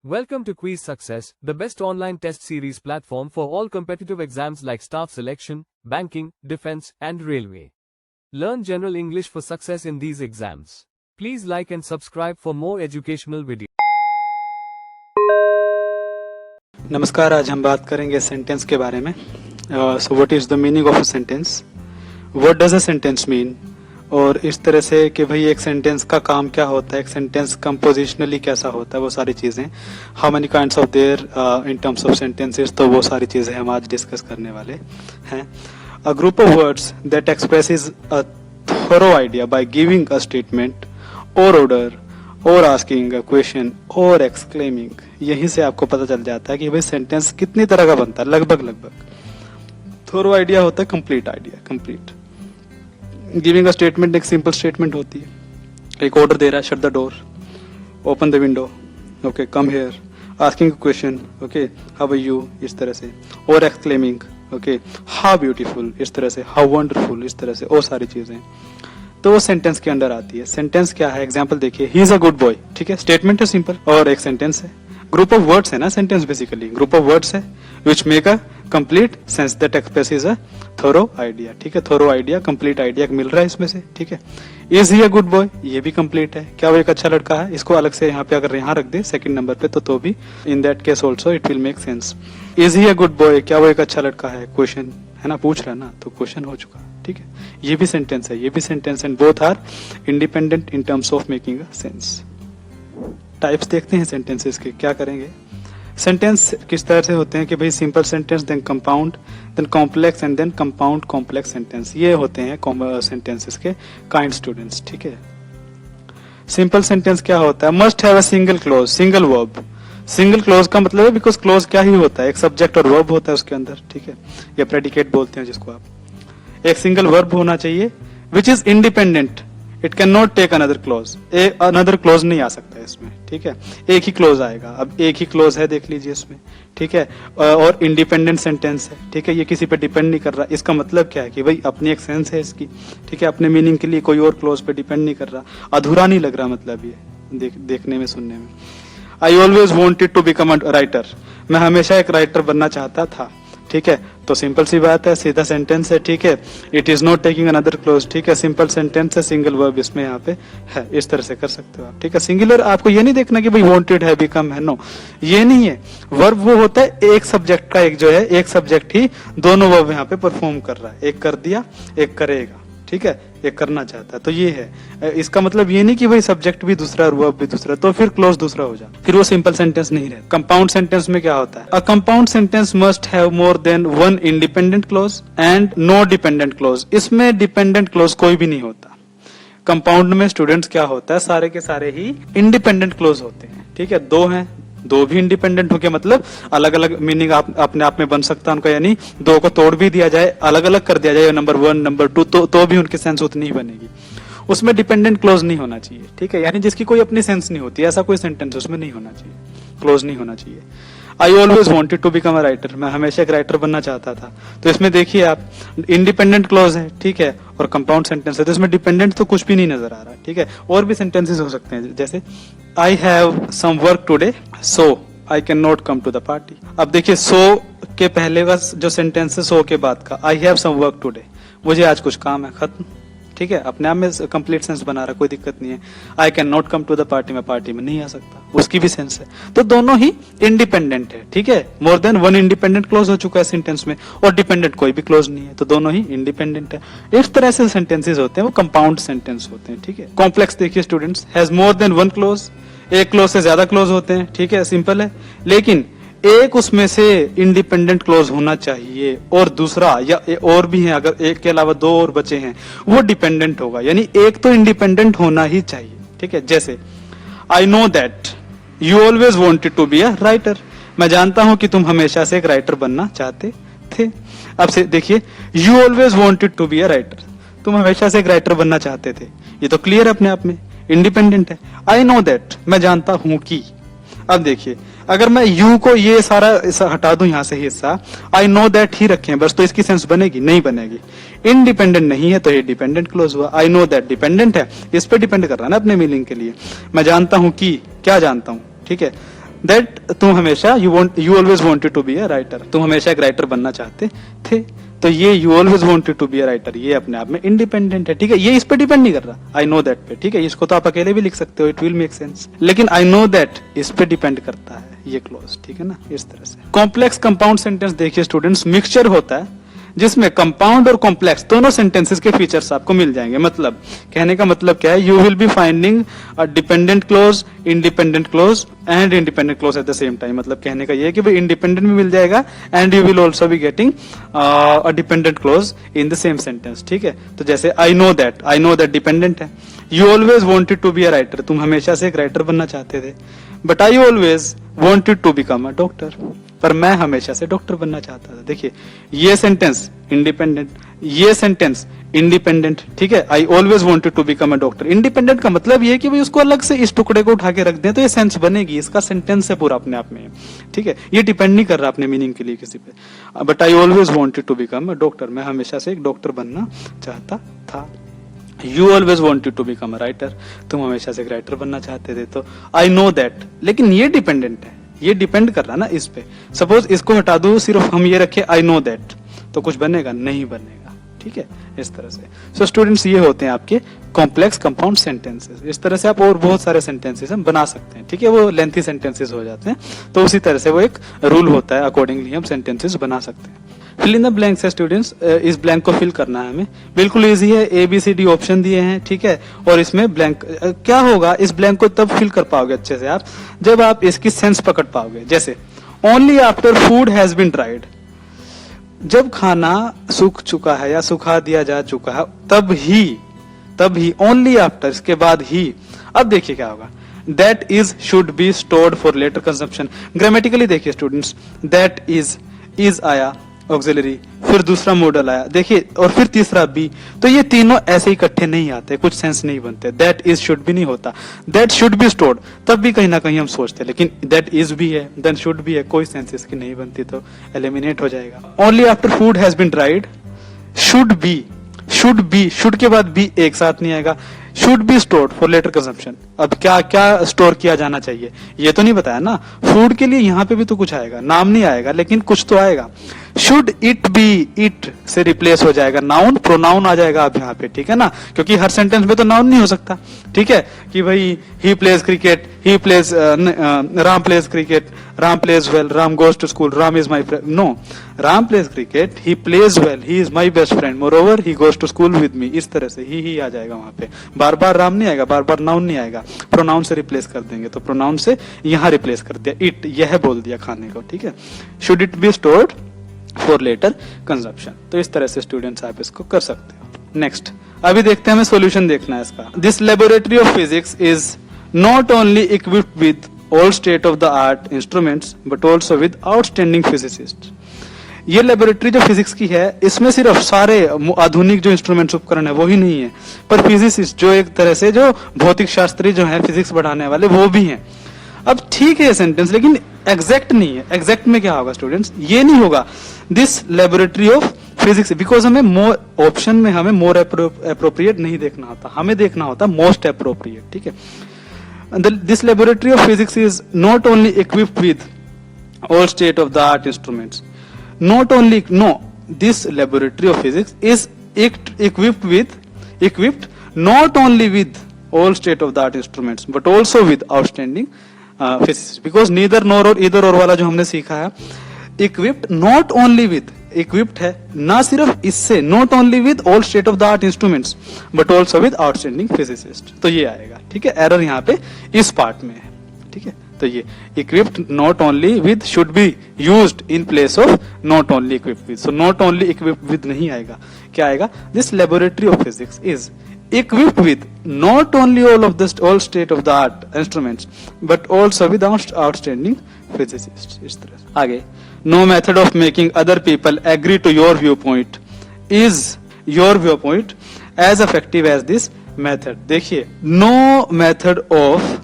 Welcome to Quiz Success, the best online test series platform for all competitive exams like staff selection, banking, defense, and railway. Learn general English for success in these exams. Please like and subscribe for more educational videos. नमस्कार, आज हम बात करेंगे sentence के बारे में. So what is the meaning of a sentence, what does a sentence mean, और इस तरह से कि भाई एक सेंटेंस का काम क्या होता है, एक सेंटेंस कंपोजिशनली कैसा होता है, वो सारी चीजें, how many kinds of there in terms of sentences, तो वो सारी चीजें हम आज डिस्कस करने वाले हैं. A group of words that expresses a thorough idea by giving a statement और ऑर्डर और आस्किंग अ क्वेश्चन और एक्सक्लेमिंग. यहीं से आपको पता चल जाता है कि भाई सेंटेंस कितनी तरह का बनता है. लगभग थोरो आइडिया होता है complete idea, complete. Giving a statement एक सिंपल स्टेटमेंट होती है. एक ऑर्डर दे रहा है, shut the door, open the window, okay, come here, asking a question, okay, how are you, इस तरह से, और एक्सक्लेमिंग, ओके, हाउ ब्यूटीफुल, इस तरह से, हाउ वंडरफुल, इस तरह से, और सारी चीजें, तो वो सेंटेंस के अंदर आती है. सेंटेंस क्या है, एग्जांपल देखिए, he is a good boy, ठीक है, स्टेटमेंट है सिंपल, और एक सेंटेंस है. ग्रुप ऑफ वर्ड्स है ना sentence, basically group of words है which make a complete sense that expresses a thorough idea. ठीक है, थोरो आइडिया, कंप्लीट आइडिया मिल रहा है इसमें से. ठीक है, is he a good boy, ये भी कंप्लीट है. क्या वो एक अच्छा लड़का है, इसको अलग से यहाँ पे अगर यहाँ रख दे सेकंड नंबर पे तो भी in that case also it will make sense. Is he a good boy, क्या वो एक अच्छा लड़का है, क्वेश्चन है ना, पूछ रहा है ना, तो क्वेश्चन हो चुका. ठीक है, ये भी सेंटेंस है, ये भी sentence, and both are independent in terms of making a sense. Types देखते हैं सेंटेंसेस के. क्या करेंगे, सेंटेंस किस तरह से होते हैं कि भाई simple sentence, then compound, then complex, and then compound complex sentence. ये होते हैं सेंटेंसेस के काइंड स्टूडेंट्स. ठीक है, सिंपल सेंटेंस क्या होता है, must have a single close, single verb. Single close का मतलब है बिकॉज क्लोज क्या ही होता है, एक सब्जेक्ट और वर्ब होता है उसके अंदर. ठीक है, या प्रेडिकेट बोलते हैं जिसको आप. एक सिंगल वर्ब होना चाहिए which is independent, it can not take another clause. Another clause नहीं आ सकता है इसमें. ठीक है, एक ही क्लोज आएगा. अब एक ही क्लोज है, देख लीजिए इसमें. ठीक है, और इंडिपेंडेंट सेंटेंस है. ठीक है, ये किसी पे डिपेंड नहीं कर रहा. इसका मतलब क्या है कि भाई अपनी एक सेंस है इसकी. ठीक है, अपने मीनिंग के लिए कोई और क्लोज पे डिपेंड नहीं कर रहा. अधूरा नहीं लग रहा, मतलब ये देखने में, सुनने में. I always wanted to become a writer, मैं हमेशा एक राइटर बनना चाहता था. ठीक है, तो सिंपल सी बात है, सीधा सेंटेंस है. ठीक है, it is not taking another close. ठीक है, सिंपल सेंटेंस है, सिंगल वर्ब इसमें यहाँ पे है. इस तरह से कर सकते हो आप. ठीक है, सिंगुलर आपको ये नहीं देखना कि भाई वांटेड है, बिकम है, नो, ये नहीं है. वर्ब वो होता है एक सब्जेक्ट का, एक जो है एक सब्जेक्ट ही दोनों वर्ब यहाँ पे परफॉर्म कर रहा है. एक कर दिया, एक करेगा. ठीक है, एक करना चाहता है, तो ये है. इसका मतलब ये नहीं कि भाई सब्जेक्ट भी दूसरा, वर्ब भी दूसरा, तो फिर क्लोज दूसरा हो जाए, फिर वो सिंपल सेंटेंस नहीं रहे. कंपाउंड सेंटेंस में क्या होता है, a compound sentence must have more than one independent clause and no dependent clause. इसमें डिपेंडेंट क्लोज कोई भी नहीं होता. कंपाउंड में स्टूडेंट्स क्या होता है, सारे के सारे ही इंडिपेंडेंट क्लोज होते हैं. ठीक है, दो हैं, दो भी इंडिपेंडेंट हो गया, मतलब अलग अलग मीनिंग अपने आप में बन सकता है उनका. यानी दो को तोड़ भी दिया जाए, अलग अलग कर दिया जाए, नंबर 1 नंबर 2, तो भी उनकी सेंस उतनी ही बनेगी. उसमें डिपेंडेंट क्लोज नहीं होना चाहिए. ठीक है, यानी जिसकी कोई अपनी सेंस नहीं होती, ऐसा कोई सेंटेंस उसमें नहीं होना चाहिए, क्लोज नहीं होना चाहिए. I always wanted to become a writer, मैं हमेशा एक राइटर बनना चाहता था. तो इसमें देखिए आप, इंडिपेंडेंट क्लोज है. ठीक है, और कंपाउंड सेंटेंस है, तो इसमें डिपेंडेंट तो कुछ भी नहीं नजर आ रहा. ठीक है, और भी सेंटेंसेस हो सकते हैं, जैसे I have some work today so I can not come to the party. अब देखिए, सो के पहले का जो सेंटेंस है, सो के बाद का, I have some work today, मुझे आज कुछ काम है, खत्म. ठीक है, अपने आप में कंप्लीट सेंस बना रहा, कोई दिक्कत नहीं है. I can not come to the party, मैं पार्टी में नहीं आ सकता, उसकी भी सेंस है. तो दोनों ही इंडिपेंडेंट है. ठीक है, मोर देन वन इंडिपेंडेंट क्लोज हो चुका है सेंटेंस में, और डिपेंडेंट कोई भी क्लोज नहीं है, तो दोनों ही इंडिपेंडेंट है. इस तरह से सेंटेंसेस होते हैं, वो कंपाउंड सेंटेंस होते हैं. ठीक है, कॉम्प्लेक्स देखिए students, has more than one clause, एक क्लोज से ज्यादा क्लोज होते हैं. ठीक है, सिंपल है, लेकिन एक उसमें से इंडिपेंडेंट क्लोज होना चाहिए, और दूसरा या और भी है, अगर एक के अलावा दो और बचे हैं, वो डिपेंडेंट होगा. यानी एक तो इंडिपेंडेंट होना ही चाहिए. ठीक है, जैसे I know that you always wanted to be a writer, मैं जानता हूं कि तुम हमेशा से एक राइटर बनना चाहते थे. अब से देखिए, you always wanted to be a writer, तुम हमेशा से एक राइटर बनना चाहते थे, ये तो क्लियर अपने आप में इंडिपेंडेंट है. आई नो दैट, मैं जानता हूं कि. अब देखिए, अगर मैं यू को ये सारा हटा दूं यहां से हिस्सा, आई नो दैट ही रखें बस, तो इसकी सेंस बनेगी नहीं बनेगी. इंडिपेंडेंट नहीं है तो ये डिपेंडेंट क्लोज हुआ. आई नो दैट डिपेंडेंट है, इस पे डिपेंड कर रहा है ना अपने मीनिंग के लिए. मैं जानता हूं कि, क्या जानता हूं. ठीक है, दैट तुम हमेशा you always wanted to be a writer, तुम हमेशा एक राइटर बनना चाहते थे। तो ये you always wanted to be a writer, ये अपने आप में इंडिपेंडेंट है, ठीक है, ये इस पे डिपेंड नहीं कर रहा, आई नो दैट पे, ठीक है, इसको तो आप अकेले भी लिख सकते हो, इट विल मेक सेंस, लेकिन आई नो दैट इस पे डिपेंड करता है ये क्लॉज, ठीक है ना, इस तरह से। कॉम्प्लेक्स कंपाउंड सेंटेंस देखिए स्टूडेंट्स, मिक्सचर होता है जिसमें कंपाउंड और कॉम्प्लेक्स दोनों सेंटेंसेस के फीचर्स आपको मिल जाएंगे। मतलब कहने का मतलब क्या है, you will be finding a dependent close, independent clause and independent clause at the same time. मतलब कहने का ये है कि भाई इंडिपेंडेंट भी मिल जाएगा and you will also be getting a dependent clause in the same sentence, ठीक है। तो जैसे आई नो दैट डिपेंडेंट है। You always wanted to be a writer, तुम हमेशा से एक राइटर बनना चाहते थे। But I always wanted to become a doctor, पर मैं हमेशा से डॉक्टर बनना चाहता था। देखिए ये सेंटेंस इंडिपेंडेंट, ये सेंटेंस इंडिपेंडेंट, ठीक है। I always wanted to become a doctor, independent का मतलब ये कि भाई उसको अलग से इस टुकड़े को उठा के रख दें तो ये सेंस बनेगी, इसका सेंटेंस है पूरा अपने आप में, ठीक है। ये डिपेंड नहीं कर रहा अपने मीनिंग के लिए किसी पे। But I always wanted to become a doctor, मैं हमेशा से एक डॉक्टर बनना चाहता था। You always wanted to become a writer, तुम हमेशा से एक राइटर बनना चाहते थे। तो आई नो दैट, लेकिन ये डिपेंडेंट है, ये डिपेंड कर रहा ना इस पे। सपोज इसको हटा दो, सिर्फ हम ये रखे आई नो दैट, तो कुछ बनेगा नहीं बनेगा, ठीक है, इस तरह से। सो स्टूडेंट्स ये होते हैं आपके कॉम्प्लेक्स कंपाउंड सेंटेंसेस। इस तरह से आप और बहुत सारे सेंटेंसेस हम बना सकते हैं, ठीक है, वो लेंथी सेंटेंसेस हो जाते हैं, तो उसी तरह से वो एक रूल होता है, अकॉर्डिंगली हम सेंटेंसेस बना सकते हैं। फिल इन द ब्लैंक्स है स्टूडेंट्स, इस ब्लैंक को फिल करना है हमें, बिल्कुल इजी है, A B C D option दिए हैं, ठीक है, और इसमें ब्लैंक क्या होगा, इस ब्लैंक को तब फिल कर पाओगे अच्छे से आप जब आप इसकी सेंस पकड़ पाओगे। जैसे only after food has been dried, जब खाना सूख चुका है या सुखा दिया जा चुका है तब ही ओनली आफ्टर, इसके बाद ही। अब देखिए क्या होगा, that is should be stored for later consumption. Grammatically देखिए स्टूडेंट्स, दैट इज आया ऑक्सिलरी, फिर दूसरा मॉडल आया, देखिए, और फिर तीसरा बी, तो ये तीनों ऐसे इकट्ठे नहीं आते, कुछ सेंस नहीं बनते। दैट इज शुड भी नहीं होता, दैट शुड बी स्टोर्ड, तब भी कहीं ना कहीं हम सोचते, लेकिन दैट इज भी है, देन शुड भी है, कोई सेंस इसकी नहीं बनती, तो एलिमिनेट हो जाएगा। Only after food has been dried, should के बाद बी एक साथ नहीं आएगा, should be stored for later consumption. अब क्या क्या स्टोर किया जाना चाहिए ये तो नहीं बताया ना, फूड के लिए यहाँ पे भी तो कुछ आएगा, नाम नहीं आएगा लेकिन कुछ तो आएगा। शुड इट बी, इट से रिप्लेस हो जाएगा नाउन, प्रोनाउन आ जाएगा अब यहाँ पे, ठीक है ना, क्योंकि हर सेंटेंस में तो नाउन नहीं हो सकता, ठीक है, कि भाई he plays cricket, he plays Ram plays cricket, Ram plays well, Ram goes to school, Ram is my friend, no, Ram plays cricket, he plays well, he is my best friend, moreover he goes to school with me, इस तरह से ही आ जाएगा वहां पे, बार बार राम नहीं आएगा, बार बार noun नहीं आएगा, प्रोनाउन से रिप्लेस कर देंगे, तो प्रोनाउन से यहाँ रिप्लेस कर दिया, इट, यह बोल दिया खाने को, ठीक है। Should it be stored for later consumption, तो इस तरह से स्टूडेंट्स आप इसको कर सकते हो। नेक्स्ट अभी देखते हैं, हमें सॉल्यूशन देखना है इसका। This laboratory of physics is not only equipped with all state of the art instruments but also with outstanding physicist. ये लेबोरेटरी जो फिजिक्स की है, इसमें सिर्फ सारे आधुनिक जो इंस्ट्रूमेंट्स उपकरण है वो ही नहीं है, पर फिजिसिस्ट जो एक तरह से जो भौतिक शास्त्री जो है, फिजिक्स बढ़ाने वाले, वो भी हैं। अब ठीक है ये सेंटेंस, लेकिन एग्जैक्ट नहीं है। एग्जैक्ट में क्या होगा स्टूडेंट्स, ये नहीं होगा this laboratory of physics, because हमें मोर ऑप्शन में हमें मोर अप्रोप्रिएट नहीं देखना होता, हमें देखना होता मोस्ट अप्रोप्रिएट, ठीक है। This laboratory of physics is not only equipped with all state of the art instruments, not only, no, this laboratory of physics is equipped not only with all state of the art instruments but also with outstanding physicists, because neither nor और either और वाला जो हमने सीखा है, equipped not only with, equipped है ना सिर्फ इससे, not only with all state of the art instruments but also with outstanding physicists, तो ये आएगा, ठीक है। एरर यहाँ पे इस पार्ट में है, ठीक है। तो ये equipped not only with should be used in place of not only equipped with, so not only equipped with नहीं आएगा, क्या आएगा, this laboratory of physics is equipped with not only all state of the art instruments but also with outstanding physicists, इस तरह से। आगे, no method of making other people agree to your viewpoint is your viewpoint as effective as this method। देखिए, no method of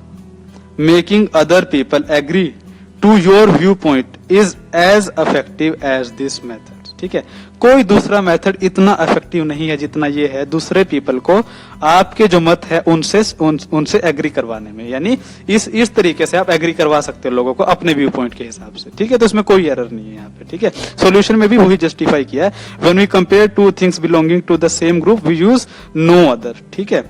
making other people agree to your viewpoint is as effective as this method, ठीक है। कोई दूसरा method इतना effective नहीं है जितना ये है दूसरे पीपल को आपके जो मत है उनसे एग्री करवाने में। यानी इस तरीके से आप एग्री करवा सकते हो लोगों को अपने व्यू पॉइंट के हिसाब से, ठीक है। तो इसमें कोई एरर नहीं है यहाँ पे, ठीक है। सॉल्यूशन में भी वही जस्टिफाई किया है, when we compare two things belonging to the same group we use no other, ठीक है।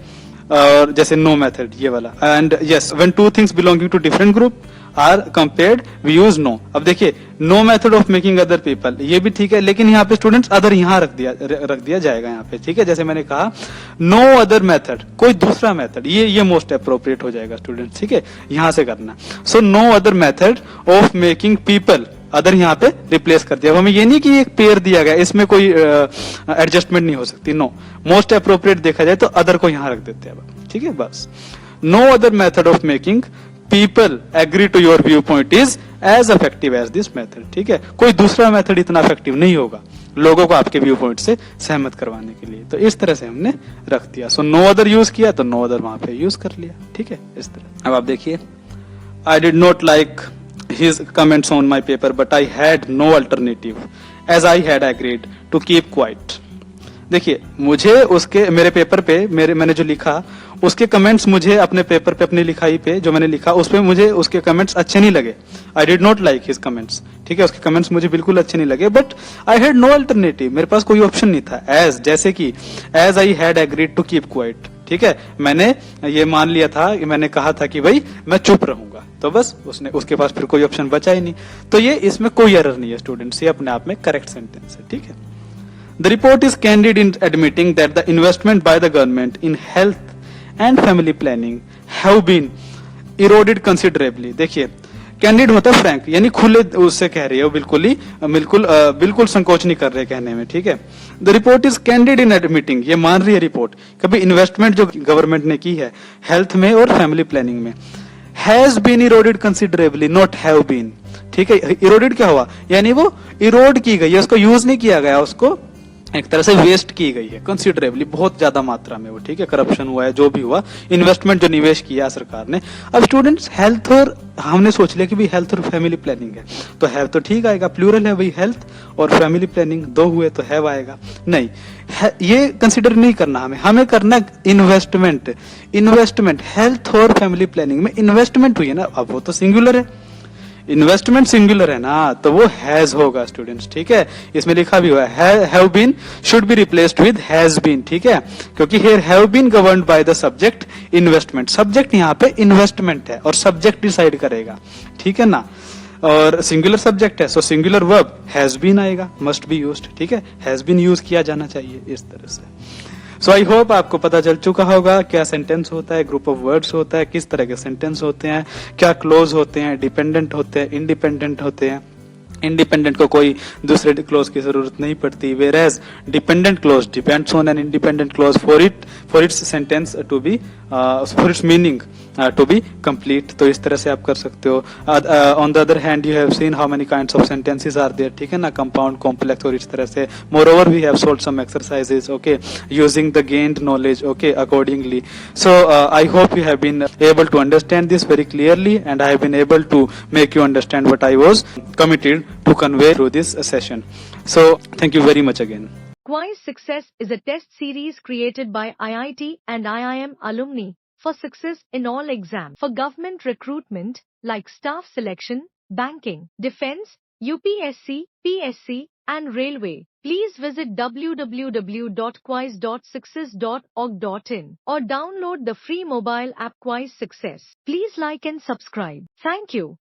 और जैसे नो मेथड ये वाला, and yes when two things belonging to different group are compared we use no. अब देखिए no method of making other people, ये भी ठीक है, लेकिन यहाँ पे स्टूडेंट्स अदर यहाँ रख दिया जाएगा यहाँ पे, ठीक है। जैसे मैंने कहा नो अदर मेथड, कोई दूसरा मेथड, ये मोस्ट अप्रोप्रिएट हो जाएगा स्टूडेंट्स, ठीक है, यहाँ से करना। So no other method of making people, other यहाँ पे रिप्लेस कर दिया। हमें ये नहीं कि एक पेयर दिया गया इसमें कोई एडजस्टमेंट नहीं हो सकती, नो, मोस्ट अप्रोप्रिएट देखा जाए तो अदर को यहाँ रख देते हैं, ठीक है, बस। No other method of making people agree to your view point is as effective as this method, ठीक है। कोई दूसरा मेथड इतना इफेक्टिव नहीं होगा लोगों को आपके व्यू पॉइंट से सहमत करवाने के लिए। तो इस तरह से हमने रख दिया। सो नो अदर यूज किया तो नो अदर वहां पे यूज कर लिया, ठीक है, इस तरह। अब आप देखिए, आई did not like his comments on my paper but I had no alternative as I had agreed to keep quiet। देखिए मुझे उसके मेरे पेपर पे मैंने जो लिखा उसके कमेंट्स मुझे अपने पेपर पे अपनी लिखाई पे जो मैंने लिखा उस पे मुझे उसके कमेंट्स अच्छे नहीं लगे। I did not like his comments, ठीक है, उसके कमेंट्स मुझे बिल्कुल अच्छे नहीं लगे, but I had no alternative, मेरे पास कोई ऑप्शन नहीं था। एज जैसे कि as I had agreed to keep quiet, ठीक है, मैंने ये मान लिया था, मैंने कहा था कि भाई मैं चुप रहूंगा, तो बस उसके पास फिर कोई ऑप्शन बचा ही नहीं। तो ये इसमें कोई एरर नहीं है स्टूडेंट्स, ये अपने आप में करेक्ट सेंटेंस है, ठीक है। The report is candid in admitting that the investment by the government in health and family planning have been eroded considerably। देखिए कैंडिड होता है फ्रैंक, यानी खुले उससे कह रही है, बिल्कुल संकोच नहीं कर रहे कहने में, ठीक है। The report is candid in admitting, ये मान रही है रिपोर्ट कभी इन्वेस्टमेंट जो गवर्नमेंट ने की है हेल्थ में और फैमिली प्लानिंग में has been eroded considerably, not have been, ठीक है। इरोडेड क्या हुआ, यानी वो इरोड की गई है, उसको यूज नहीं किया गया, उसको एक तरह से वेस्ट की गई है कंसिडरेबली, बहुत ज्यादा मात्रा में वो, ठीक है। करप्शन हुआ है, जो भी हुआ, इन्वेस्टमेंट जो निवेश किया सरकार ने। अब स्टूडेंट्स हेल्थ, और हमने सोच लिया कि भी हेल्थ और फैमिली प्लानिंग है तो हैव तो ठीक आएगा, प्लूरल है वही, हेल्थ और फैमिली प्लानिंग दो हुए तो हैव आएगा, नहीं ये कंसिडर नहीं करना हमें करना इन्वेस्टमेंट। हेल्थ और फैमिली प्लानिंग में इन्वेस्टमेंट हुई है ना, अब वो तो सिंगुलर है, इन्वेस्टमेंट सिंगुलर है ना, तो वो हैज होगा स्टूडेंट्स, ठीक है। इसमें लिखा भी हुआ है have been should be replaced with has been, ठीक है, क्योंकि here have been governed by the subject investment. Subject यहाँ पे इन्वेस्टमेंट है और सब्जेक्ट डिसाइड करेगा, ठीक है ना, और सिंगुलर सब्जेक्ट है, सो सिंगुलर वर्ब हैज बीन आएगा, मस्ट बी यूज्ड, ठीक है, हैज बीन यूज किया जाना चाहिए इस तरह से। सो आई होप आपको पता चल चुका होगा क्या सेंटेंस होता है, ग्रुप ऑफ वर्ड्स होता है, किस तरह के सेंटेंस होते हैं, क्या क्लोज होते हैं, डिपेंडेंट होते हैं, इंडिपेंडेंट होते हैं। इंडिपेंडेंट को कोई दूसरे क्लोज की जरूरत नहीं पड़ती, whereas dependent clause depends on an independent clause for its sentence to be for its meaning to be complete. तो इस तरह से आप कर सकते हो। On the other hand you have seen how many kinds of sentences are there, ठीक है ना, कंपाउंड, कॉम्प्लेक्स और इस तरह से। Moreover we have solved some exercises, okay, using the gained knowledge, okay, accordingly. So I hope you have been able to understand this very clearly and I have been able to make you understand what I was committed to convey through this session. So thank you very much again. Quiz Success is a test series created by IIT and IIM alumni for success in all exams for government recruitment like staff selection, banking, defense, UPSC, PSC and railway. Please visit www.quiz.success.org.in or download the free mobile app Quiz Success. Please like and subscribe. Thank you.